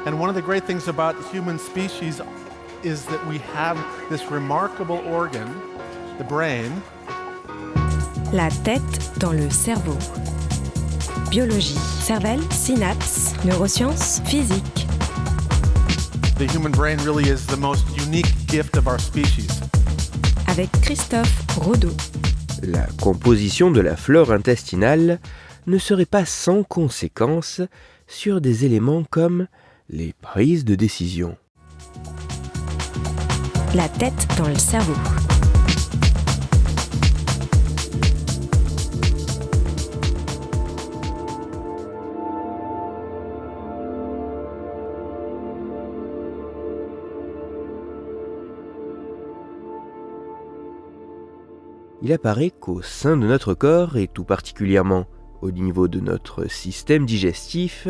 And one of the great things about human species is that we have this remarkable organ, the brain. La tête dans le cerveau. Biologie, cervelle, synapses, neurosciences, physique. The human brain really is the most unique gift of our species. Avec Christophe Rodeau. La composition de la flore intestinale ne serait pas sans conséquences sur des éléments comme les prises de décision. La tête dans le cerveau. Il apparaît qu'au sein de notre corps, et tout particulièrement au niveau de notre système digestif,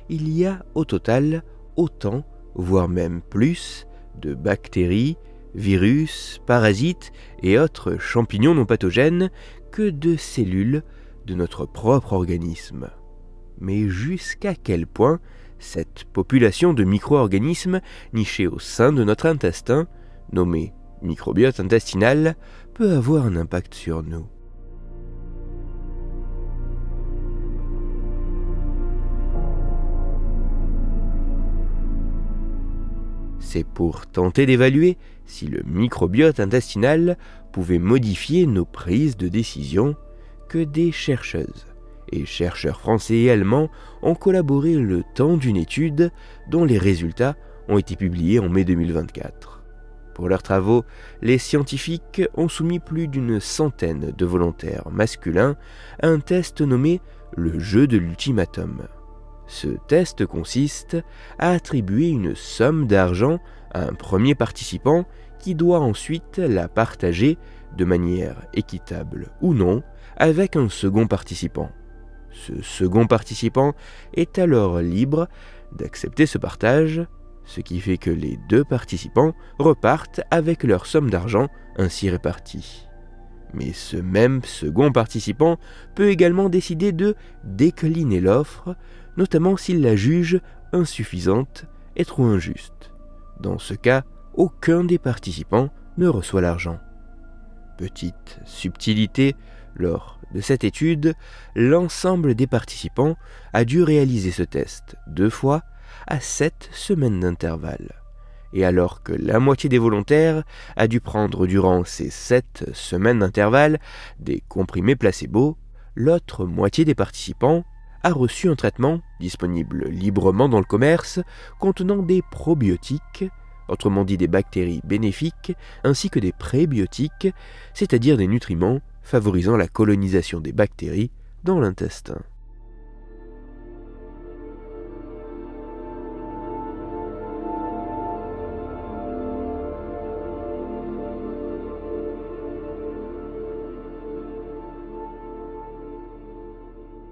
il y a au total autant, voire même plus, de bactéries, virus, parasites et autres champignons non pathogènes que de cellules de notre propre organisme. Mais jusqu'à quel point cette population de micro-organismes nichés au sein de notre intestin, nommés microbiote intestinal, peut avoir un impact sur nous. C'est pour tenter d'évaluer si le microbiote intestinal pouvait modifier nos prises de décision que des chercheuses et chercheurs français et allemands ont collaboré le temps d'une étude dont les résultats ont été publiés en mai 2024. Pour leurs travaux, les scientifiques ont soumis plus d'une centaine de volontaires masculins à un test nommé le jeu de l'ultimatum. Ce test consiste à attribuer une somme d'argent à un premier participant qui doit ensuite la partager de manière équitable ou non avec un second participant. Ce second participant est alors libre d'accepter ce partage, ce qui fait que les deux participants repartent avec leur somme d'argent ainsi répartie. Mais ce même second participant peut également décider de décliner l'offre, notamment s'il la juge insuffisante et trop injuste. Dans ce cas, aucun des participants ne reçoit l'argent. Petite subtilité, lors de cette étude, l'ensemble des participants a dû réaliser ce test 2 fois à 7 semaines d'intervalle. Et alors que la moitié des volontaires a dû prendre durant ces 7 semaines d'intervalle des comprimés placebo, l'autre moitié des participants a reçu un traitement disponible librement dans le commerce contenant des probiotiques, autrement dit des bactéries bénéfiques, ainsi que des prébiotiques, c'est-à-dire des nutriments favorisant la colonisation des bactéries dans l'intestin.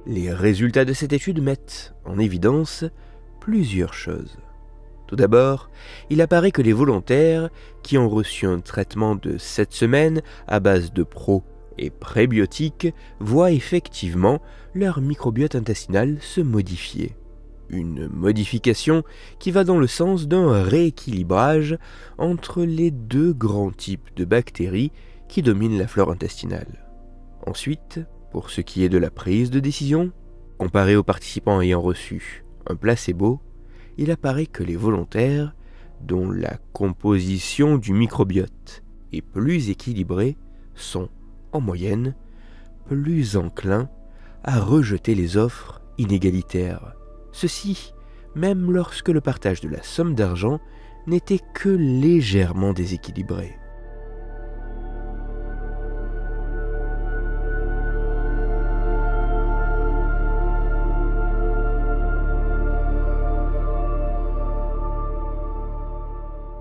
Les résultats de cette étude mettent en évidence plusieurs choses. Tout d'abord, il apparaît que les volontaires qui ont reçu un traitement de 7 semaines à base de pro et prébiotiques voient effectivement leur microbiote intestinal se modifier. Une modification qui va dans le sens d'un rééquilibrage entre les deux grands types de bactéries qui dominent la flore intestinale. Ensuite, pour ce qui est de la prise de décision, comparé aux participants ayant reçu un placebo, il apparaît que les volontaires, dont la composition du microbiote est plus équilibrée, sont, en moyenne, plus enclins à rejeter les offres inégalitaires. Ceci, même lorsque le partage de la somme d'argent n'était que légèrement déséquilibré.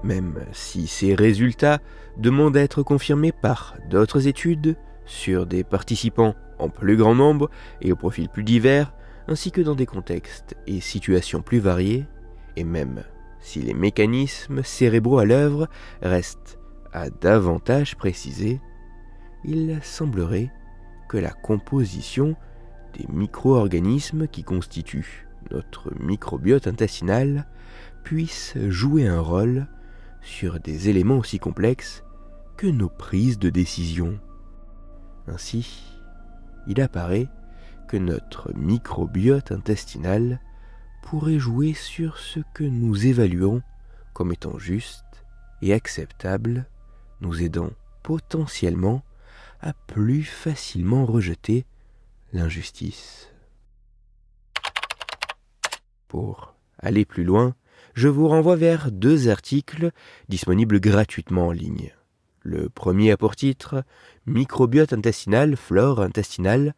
Même si ces résultats demandent à être confirmés par d'autres études sur des participants en plus grand nombre et au profil plus divers, ainsi que dans des contextes et situations plus variés, et même si les mécanismes cérébraux à l'œuvre restent à davantage préciser, il semblerait que la composition des micro-organismes qui constituent notre microbiote intestinal puisse jouer un rôle sur des éléments aussi complexes que nos prises de décision. Ainsi, il apparaît que notre microbiote intestinal pourrait jouer sur ce que nous évaluons comme étant juste et acceptable, nous aidant potentiellement à plus facilement rejeter l'injustice. Pour aller plus loin, je vous renvoie vers 2 articles disponibles gratuitement en ligne. Le premier a pour titre « Microbiote intestinal, flore intestinale,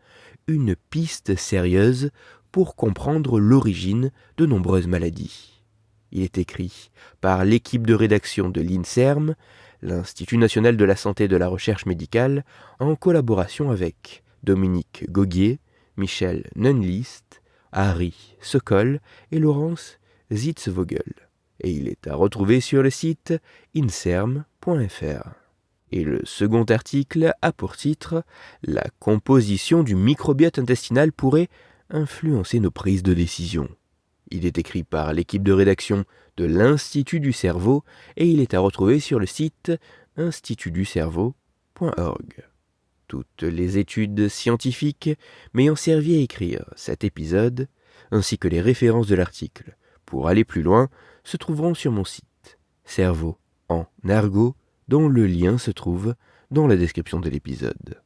une piste sérieuse pour comprendre l'origine de nombreuses maladies ». Il est écrit par l'équipe de rédaction de l'INSERM, l'Institut national de la santé et de la recherche médicale, en collaboration avec Dominique Goguier, Michel Nunlist, Harry Sokol et Laurence Zitzvogel. Et il est à retrouver sur le site inserm.fr. Et le second article a pour titre « La composition du microbiote intestinal pourrait influencer nos prises de décision ». Il est écrit par l'équipe de rédaction de l'Institut du cerveau et il est à retrouver sur le site institutducerveau.org. Toutes les études scientifiques m'ayant servi à écrire cet épisode, ainsi que les références de l'article pour aller plus loin, se trouveront sur mon site Cerveau en argot, dont le lien se trouve dans la description de l'épisode.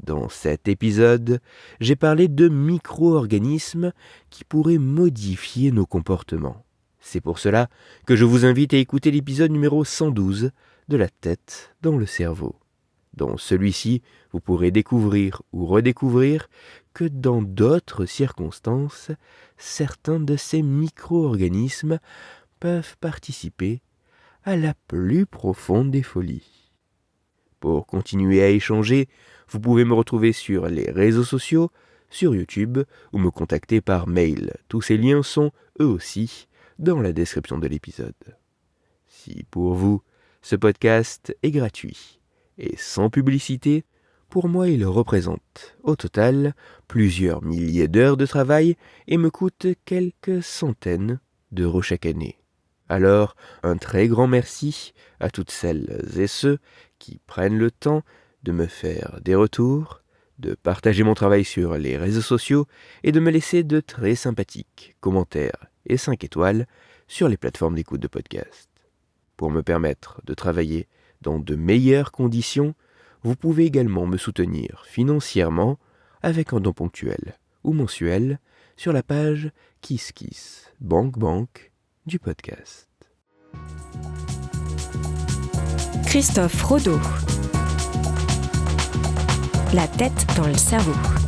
Dans cet épisode, j'ai parlé de micro-organismes qui pourraient modifier nos comportements. C'est pour cela que je vous invite à écouter l'épisode numéro 112 de La tête dans le cerveau. Dans celui-ci, vous pourrez découvrir ou redécouvrir que dans d'autres circonstances, certains de ces micro-organismes peuvent participer à la plus profonde des folies. Pour continuer à échanger, vous pouvez me retrouver sur les réseaux sociaux, sur YouTube ou me contacter par mail. Tous ces liens sont, eux aussi, dans la description de l'épisode. Si pour vous, ce podcast est gratuit et sans publicité, pour moi il représente au total plusieurs milliers d'heures de travail et me coûte quelques centaines d'euros chaque année. Alors, un très grand merci à toutes celles et ceux qui prennent le temps de me faire des retours, de partager mon travail sur les réseaux sociaux et de me laisser de très sympathiques commentaires et 5 étoiles sur les plateformes d'écoute de podcast. Pour me permettre de travailler dans de meilleures conditions, vous pouvez également me soutenir financièrement avec un don ponctuel ou mensuel sur la page KissKissBankBank du podcast. Christophe Rodeau. La tête dans le cerveau.